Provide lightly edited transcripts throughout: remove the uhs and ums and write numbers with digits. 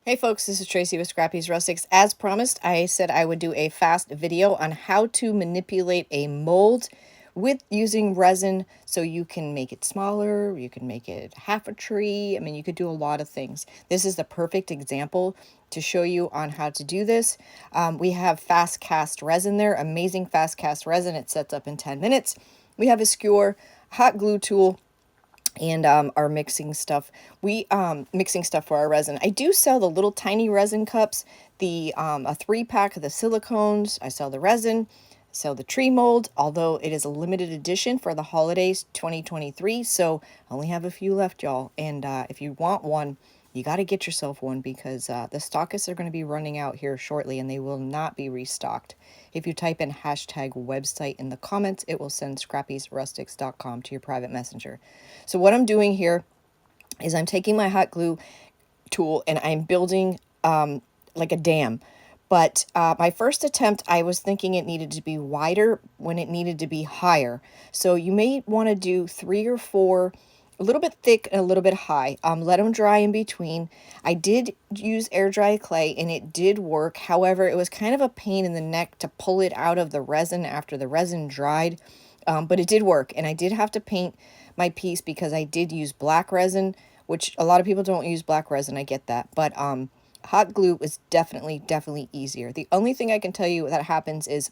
Hey folks, this is Tracy with Scrappy's Rustics. As promised, I said I would do a fast video on how to manipulate a mold with using resin so you can make it smaller, you can make it half a tree. I mean, you could do a lot of things. This is the perfect example to show you on how to do this. We have fast cast resin there, amazing fast cast resin. It sets up in 10 minutes. We have a skewer, hot glue tool, and our mixing stuff. We mixing stuff for our resin. I do sell the little tiny resin cups, the a 3-pack of the silicones. I sell the resin, sell the tree mold, although it is a limited edition for the holidays 2023, so I only have a few left, y'all. And if you want one, you got to get yourself one because the stockists are going to be running out here shortly and they will not be restocked. If you type in hashtag website in the comments, it will send scrappysrustics.com to your private messenger. So what I'm doing here is I'm taking my hot glue tool and I'm building like a dam. But my first attempt, I was thinking it needed to be wider when it needed to be higher. So you may want to do 3 or 4, a little bit thick and a little bit high. Let them dry in between. I did use air dry clay and it did work. However, it was kind of a pain in the neck to pull it out of the resin after the resin dried. But it did work, and I did have to paint my piece because I did use black resin, which a lot of people don't use black resin. I get that, but hot glue is definitely easier. The only thing I can tell you that happens is,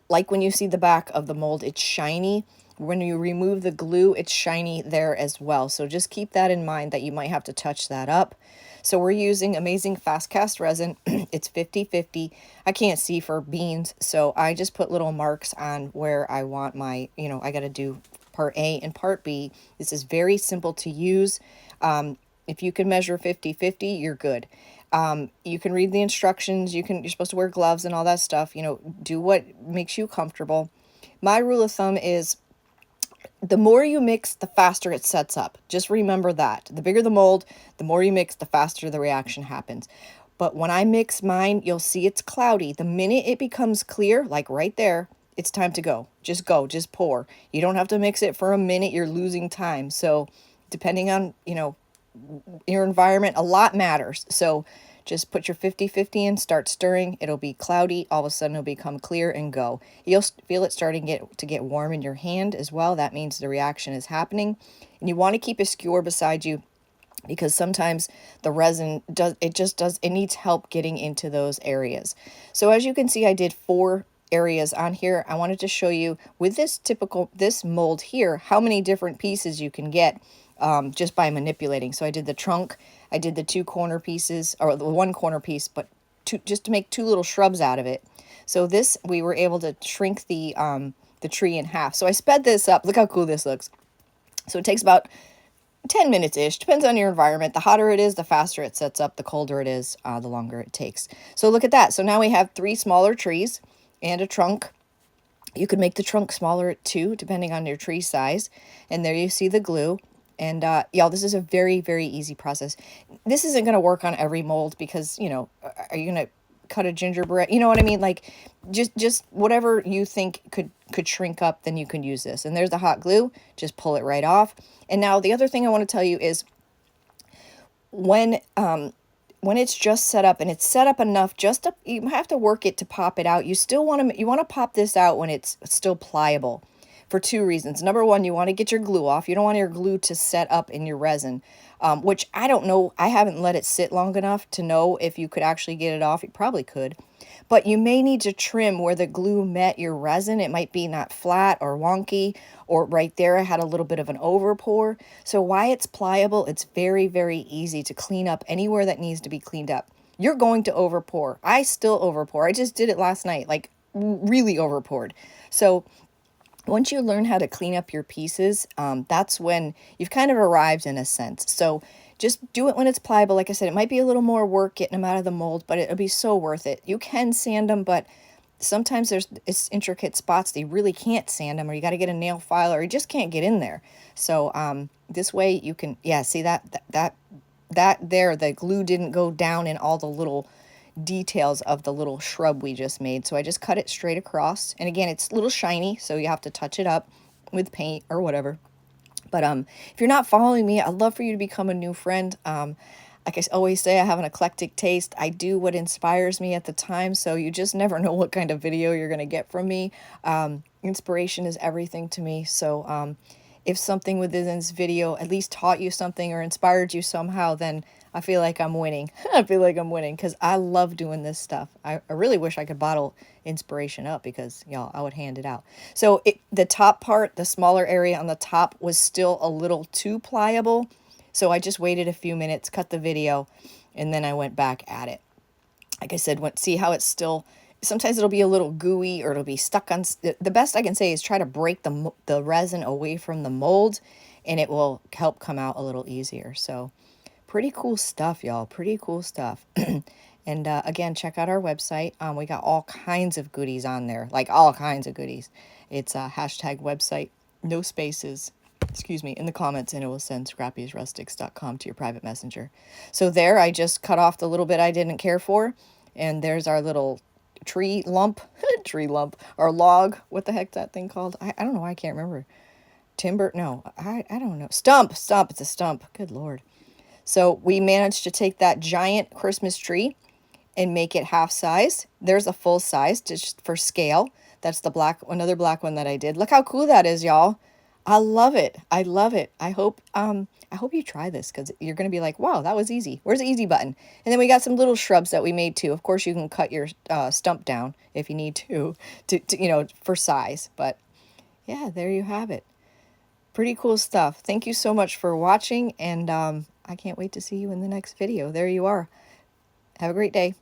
like when you see the back of the mold, it's shiny. When you remove the glue, it's shiny there as well. So just keep that in mind that you might have to touch that up. So we're using amazing fast cast resin. It's 50/50. I can't see for beans, so I just put little marks on where I want my, I got to do part A and part B. This is very simple to use. If you can measure 50/50, you're good. You can read the instructions. You're supposed to wear gloves and all that stuff. Do what makes you comfortable. My rule of thumb is the more you mix, the faster it sets up. Just remember that. The bigger the mold, the more you mix, the faster the reaction happens. But when I mix mine, you'll see it's cloudy. The minute it becomes clear, like right there, it's time to go. Just pour. You don't have to mix it for a minute. You're losing time. So depending on, your environment, a lot matters. So just put your 50/50 in, start stirring. It'll be cloudy. All of a sudden it'll become clear and go. You'll feel it starting to get warm in your hand as well. That means the reaction is happening. And you want to keep a skewer beside you because sometimes the resin it needs help getting into those areas. So as you can see, I did 4 areas on here. I wanted to show you with this mold here, how many different pieces you can get just by manipulating. So I did the trunk, I did the 2 corner pieces, or the 1 corner piece, but just to make 2 little shrubs out of it. So this, we were able to shrink the tree in half. So I sped this up. Look how cool this looks. So it takes about 10 minutes-ish, depends on your environment. The hotter it is, the faster it sets up. The colder it is, the longer it takes. So look at that. So now we have 3 smaller trees and a trunk. You could make the trunk smaller too, depending on your tree size. And there you see the glue. And y'all, this is a very easy process. This isn't going to work on every mold because, are you going to cut a gingerbread? You know what I mean? Like, just whatever you think could shrink up, then you can use this. And there's the hot glue. Just pull it right off. And now the other thing I want to tell you is when it's just set up and it's set up enough, you have to work it to pop it out. You want to pop this out when it's still pliable. For 2 reasons. Number 1, you want to get your glue off. You don't want your glue to set up in your resin, which I don't know. I haven't let it sit long enough to know if you could actually get it off. You probably could. But you may need to trim where the glue met your resin. It might be not flat or wonky, or right there I had a little bit of an overpour. So why it's pliable, it's very easy to clean up anywhere that needs to be cleaned up. You're going to overpour. I still overpour. I just did it last night, like really overpoured. So once you learn how to clean up your pieces, that's when you've kind of arrived in a sense. So just do it when it's pliable. Like I said, it might be a little more work getting them out of the mold, but it'll be so worth it. You can sand them, but sometimes it's intricate spots that you really can't sand them, or you got to get a nail file, or you just can't get in there. So this way you can, yeah, see that there, the glue didn't go down in all the little details of the little shrub we just made. So I just cut it straight across. And again, it's a little shiny, so you have to touch it up with paint or whatever. But if you're not following me, I'd love for you to become a new friend. Like I always say, I have an eclectic taste. I do what inspires me at the time, so you just never know what kind of video you're going to get from me. Inspiration is everything to me, so if something within this video at least taught you something or inspired you somehow, then I feel like I'm winning. I feel like I'm winning because I love doing this stuff. I really wish I could bottle inspiration up because, y'all, I would hand it out. So the top part, the smaller area on the top was still a little too pliable. So I just waited a few minutes, cut the video, and then I went back at it. Like I said, see how it's still, sometimes it'll be a little gooey or it'll be stuck on, the best I can say is try to break the resin away from the mold and it will help come out a little easier. So pretty cool stuff, y'all, pretty cool stuff. And again, check out our website. We got all kinds of goodies on there, like all kinds of goodies. It's a hashtag website, no spaces, excuse me, in the comments, and it will send scrappysrustics.com to your private messenger. So there, I just cut off the little bit I didn't care for, and there's our little tree lump, or log. What the heck's that thing called? I don't know. I can't remember. Timber? No, I don't know. Stump. It's a stump. Good Lord. So we managed to take that giant Christmas tree and make it half size. There's a full size just for scale. That's the black, another black one that I did. Look how cool that is, y'all. I love it. I love it. I hope you try this because you're going to be like, wow, that was easy. Where's the easy button? And then we got some little shrubs that we made too. Of course, you can cut your stump down if you need to you know, for size. But yeah, there you have it. Pretty cool stuff. Thank you so much for watching, and I can't wait to see you in the next video. There you are. Have a great day.